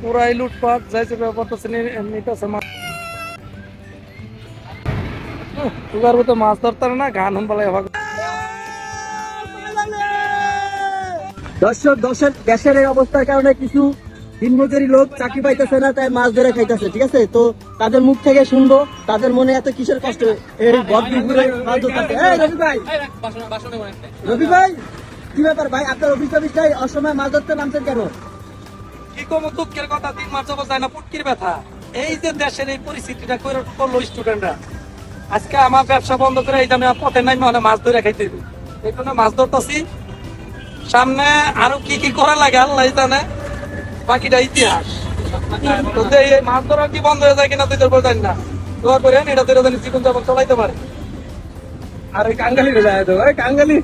পুরাই লুটপাট যাইছে ব্যাপার তো নিতেছে তুগার মতো মাছ ধরতার না গান হন বলে দর্শক দেশের এই অবস্থার কারণে কিছু দিনমজুরি লোক চাকরি পাইতেছে না, তাই মাছ ধরে খাইতেছে। ঠিক আছে, তো তাদের মুখ থেকে শুনবো তাদের মনে এত কিসের কষ্ট এই বদবিপুরে মাছ ধরতে। রবি ভাই কি ব্যাপার ভাই, আপনার অফিস টফিস নাই, অসময় মাছ ধরতে নামছেন কেন? কি কম দুঃখের কথা, 3 মাস যাবো যায় না পুটকির ব্যথা। এই যে দেশের এই পরিস্থিতিটা করলো স্টুডেন্টরা, আজকে আমার ব্যবসা বন্ধ করে এই যে আমি পথে নাই মানে মাছ ধরে খাইতে দিই, এই জন্য মাছ ধরতেছি। সামনে আরো কি কি করা লাগে আল্লাহ জানে, বাকিটা ইতিহাস। তো এই মাছ ধরা কি বন্ধ হয়ে যায় কিনা তুই তোর জানি না, দোয়া করে এটা তোর জীবন যাপন চলাইতে পারে। আর ওই কাঙ্গালি যায় তো, ওই কাঙ্গালি